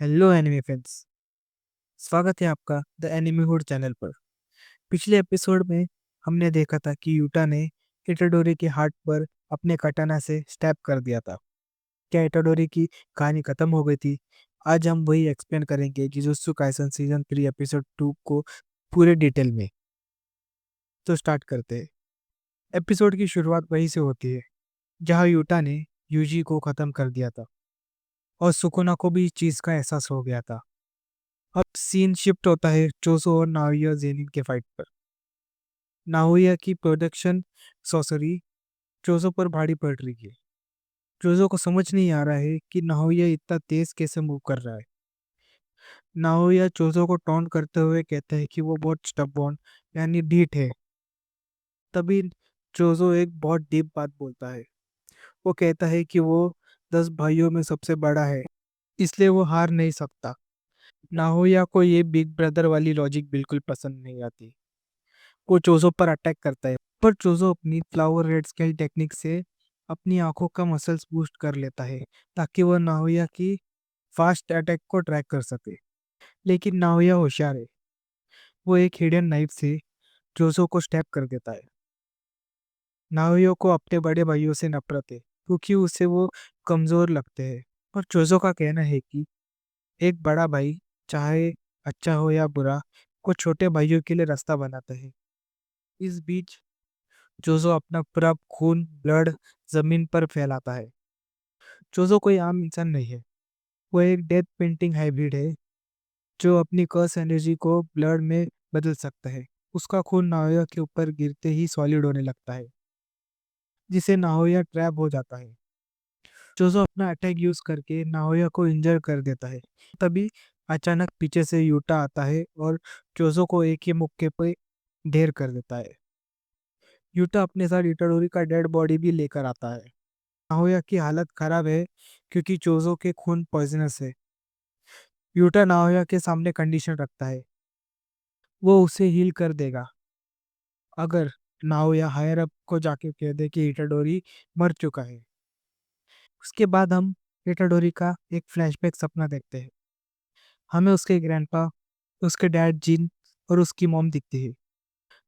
Hello anime friends. स्वागत है आपका द एनिमीहुड चैनल पर। पिछले एपिसोड में हमने देखा था कि यूटा ने इटाडोरी के हार्ट पर अपने कटाना से स्टैब कर दिया था। क्या इटाडोरी की कहानी खत्म हो गई थी? आज हम वही एक्सप्लेन करेंगे जुजुत्सु काइसन सीजन 3 एपिसोड 2 को पूरे डिटेल में। तो स्टार्ट करते हैं। एपिसोड की शुरुआत वहीं से होती है जहां यूटा ने यूजी को खत्म कर दिया था और सुकुना को भी इस चीज का एहसास हो गया था। अब सीन शिफ्ट होता है चोसो और नाओया जेनिन के फाइट पर। नाओया की प्रोडक्शन सॉसरी चोजो पर भारी पड़ रही है। चोजो को समझ नहीं आ रहा है कि नाओया इतना तेज कैसे मूव कर रहा है। नाओया चोजो को टॉन्ट करते हुए कहता है कि वो बहुत स्टबबॉर्न यानी ढीठ है। तभी चोजो एक बहुत डीप बात बोलता है। वो कहता है कि वो 10 भाइयों में सबसे बड़ा है, इसलिए वो हार नहीं सकता। नाओया को ये बिग ब्रदर वाली लॉजिक बिल्कुल पसंद नहीं आती। वो चोजो पर अटैक करता है, पर चोजो अपनी फ्लावर रेड स्केल टेक्निक से अपनी आंखों का मसल्स बूस्ट कर लेता है ताकि वह नाओया की फास्ट अटैक को ट्रैक कर सके। लेकिन नाओया होशियार है। वो एक हिडन नाइफ से चोजो को स्टैब कर देता है। नाओया को अपने बड़े भाइयों से नफरत है क्योंकि उसे वो कमजोर लगते हैं। पर चोजो का कहना है कि एक बड़ा भाई, चाहे अच्छा हो या बुरा, को छोटे भाइयों के लिए रास्ता बनाता है। इस बीच चोजो अपना पूरा खून ब्लड जमीन पर फैलाता है। चोजो कोई आम इंसान नहीं है। वो एक डेथ पेंटिंग हाइब्रिड है जो अपनी कर्स एनर्जी को ब्लड में बदल सकता है। उसका खून नाओया के ऊपर गिरते ही सॉलिड होने लगता है, जिसे नाओया ट्रैप हो जाता है। चोजो अपना अटैक यूज करके नाओया को इंजर कर देता है। तभी अचानक पीछे से यूटा आता है और चोजो को एक ही मुक्के पे ढेर कर देता है। यूटा अपने साथ इटाडोरी का डेड बॉडी भी लेकर आता है। नाओया की हालत खराब है क्योंकि चोजो के खून पॉइजनस है। यूटा नाओया के सामने कंडीशन रखता है। वो उसे हील कर देगा अगर नाओया हायर अप को जाके कह दे कि इटाडोरी मर चुका है। उसके बाद हम इटाडोरी का एक फ्लैशबैक सपना देखते हैं। हमें उसके ग्रैंडपा, उसके डैड जिन और उसकी मॉम दिखती है।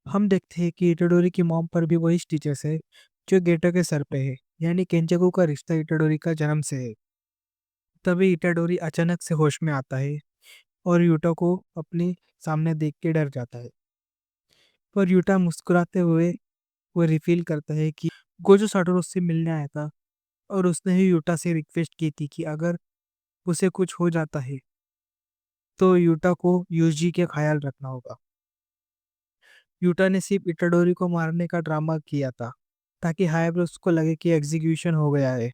हम देखते हैं कि इटाडोरी की मॉम पर भी वही स्टिचेस है जो गेटो के सर पे है, यानी केंजाकू का रिश्ता इटाडोरी का जन्म से है। तभी इटाडोरी अचानक से होश में आता है और यूटा को अपने सामने देख के डर जाता है। पर यूटा मुस्कुराते हुए वो रिफील करता है कि गोजो साटोरू से मिलने आया था और उसने ही यूटा से रिक्वेस्ट की थी कि अगर उसे कुछ हो जाता है तो यूटा को यूजी के ख्याल रखना होगा। यूटा ने सिर्फ इटाडोरी को मारने का ड्रामा किया था ताकि हायब्रोस को लगे कि एग्जीक्यूशन हो गया है।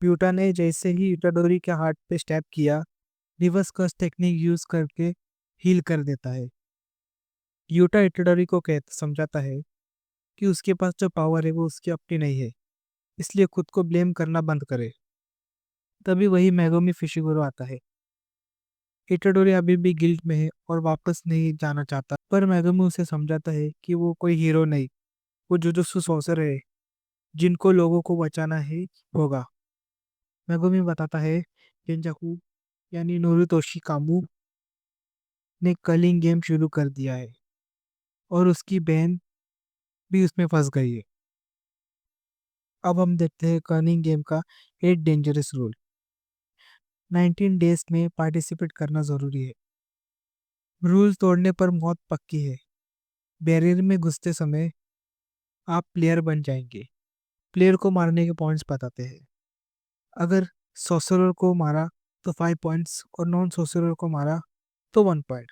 यूटा ने जैसे ही इटाडोरी के हार्ट पे स्टैप किया, रिवर्स कर्स टेक्निक यूज करके हील कर देता है। यूटा इटाडोरी को समझाता है कि उसके पास जो पावर है वो उसकी अपनी नहीं है, इसलिए खुद को ब्लेम करना बंद करे। तभी वही मेगोमी फिशिगुरो आता है। इटाडोरी अभी भी गिल्ट में है और वापस नहीं जाना चाहता, पर मेगोमी उसे समझाता है कि वो कोई हीरो नहीं, वो जुजुत्सु सोर्सर है जिनको लोगों को बचाना ही होगा। मेगोमी बताता है केंजाकू यानी नोरुतोशी कामू ने कलिंग गेम शुरू कर दिया है और उसकी बहन भी उसमें फंस गई है। अब हम देखते हैं कलिंग गेम का 8 डेंजरस रूल। 19 डेज में पार्टिसिपेट करना जरूरी है। रूल तोड़ने पर मौत पक्की है। बैरियर में घुसते समय आप प्लेयर बन जाएंगे। प्लेयर को मारने के पॉइंट्स बताते हैं। अगर सोसरर को मारा तो 5 पॉइंट्स और नॉन सोसरर को मारा तो 1 पॉइंट।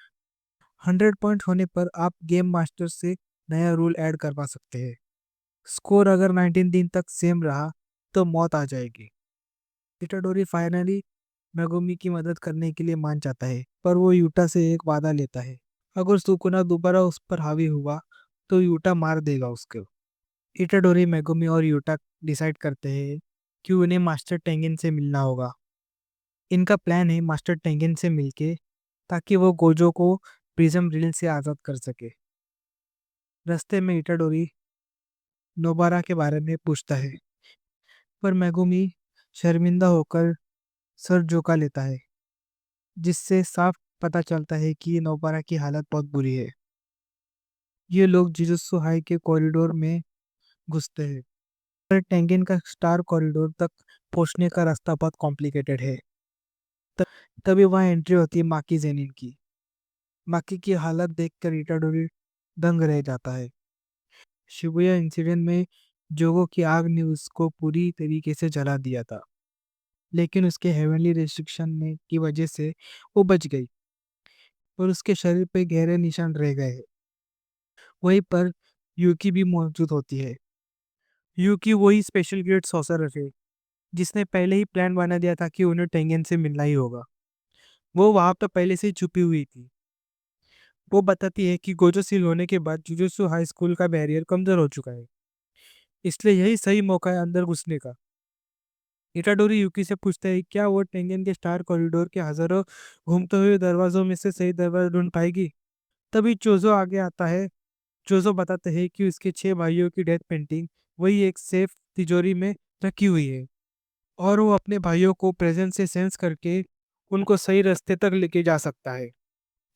100 पॉइंट होने पर आप गेम मास्टर से नया रूल ऐड करवा सकते हैं। स्कोर अगर 19 दिन तक सेम रहा तो मौत आ जाएगी। इटाडोरी फाइनली मेगुमी की मदद करने के लिए मान जाता है, पर वो यूटा से एक वादा लेता है। अगर सुकुना दोबारा उस पर हावी हुआ तो यूटा मार देगा उसको। इटाडोरी मेगुमी और यूटा डिसाइड करते हैं कि उन्हें मास्टर टेंगिन से मिलना होगा। इनका प्लान है मास्टर टेंगिन से मिलके ताकि वो गोजो को प्रिज्म रिल से आज़ाद कर सके। रास्ते में इटाडोरी नोबारा के बारे में पूछता है, पर मेगुमी शर्मिंदा होकर सर झुका लेता है। जिससे साफ पता चलता है कि नौपारा की हालत बहुत बुरी है। ये लोग जुजुत्सु हाई के कॉरिडोर में घुसते हैं, पर टेंगेन का स्टार कॉरिडोर तक पहुंचने का रास्ता बहुत कॉम्प्लिकेटेड है। तभी वहां एंट्री होती है माकी जेनिन की। माकी की हालत देखकर इटाडोरी दंग रह जाता है। शिबुया इंसिडेंट में जोगो की आग ने उसको पूरी तरीके से जला दिया था, लेकिन उसके हेवनली रेस्ट्रिक्शन में की वजह से वो बच गई, पर उसके शरीर पे गहरे निशान रह गए हैं। वहीं पर यूकी भी मौजूद होती है। यूकी वही स्पेशल ग्रेड सॉर्सरर है जिसने पहले ही प्लान बना दिया था कि उन्हें टेंगेन से मिलना ही होगा। वो वहां पर पहले से ही छुपी हुई थी। वो बताती है कि गोजो सील होने के बाद जुजुत्सु हाई स्कूल का बैरियर कमजोर हो चुका है, इसलिए यही सही मौका है अंदर घुसने का। इटाडोरी यूकी से पूछता है क्या वो टेंगेन के स्टार कॉरिडोर के हजारों घूमते हुए दरवाजों में से सही दरवाजा ढूंढ पाएगी। तभी चोजो आगे आता है। चोजो बताते हैं कि उसके 6 भाइयों की डेथ पेंटिंग वही एक सेफ तिजोरी में रखी हुई है, और वो अपने भाइयों को प्रेजेंस से सेंस करके उनको सही रास्ते तक लेके जा सकता है।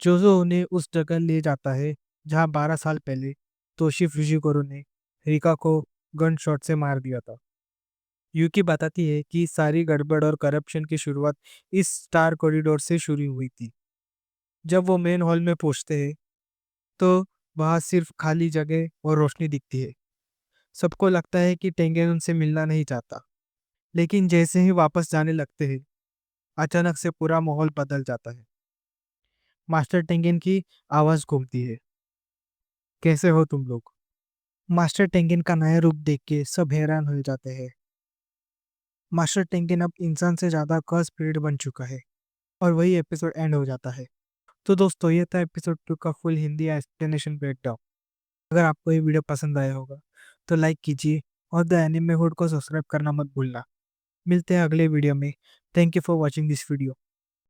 चोजो उन्हें उस जगह ले जाता है जहां 12 साल पहले तोशी फुजिकोरो ने रिका को गन शॉट से मार दिया था। यूकी बताती है कि सारी गड़बड़ और करप्शन की शुरुआत इस स्टार कॉरिडोर से शुरू हुई थी। जब वो मेन हॉल में पहुंचते हैं तो वहां सिर्फ खाली जगह और रोशनी दिखती है। सबको लगता है कि टेंगेन उनसे मिलना नहीं चाहता, लेकिन जैसे ही वापस जाने लगते हैं अचानक से पूरा माहौल बदल जाता है। मास्टर टेंगेन की आवाज घूमती है, कैसे हो तुम लोग। मास्टर टेंगेन का नया रूप देख के सब हैरान हो जाते हैं। मास्टर टेंगेन अब इंसान से ज्यादा कर्स स्पिरिट बन चुका है, और वही एपिसोड एंड हो जाता है। तो दोस्तों ये था एपिसोड 2 का फुल हिंदी एक्सप्लेनेशन ब्रेकडाउन। अगर आपको ये वीडियो पसंद आया होगा तो लाइक कीजिए और द एनिमे हुड को सब्सक्राइब करना मत भूलना। मिलते हैं अगले वीडियो में। Thank you for watching this video.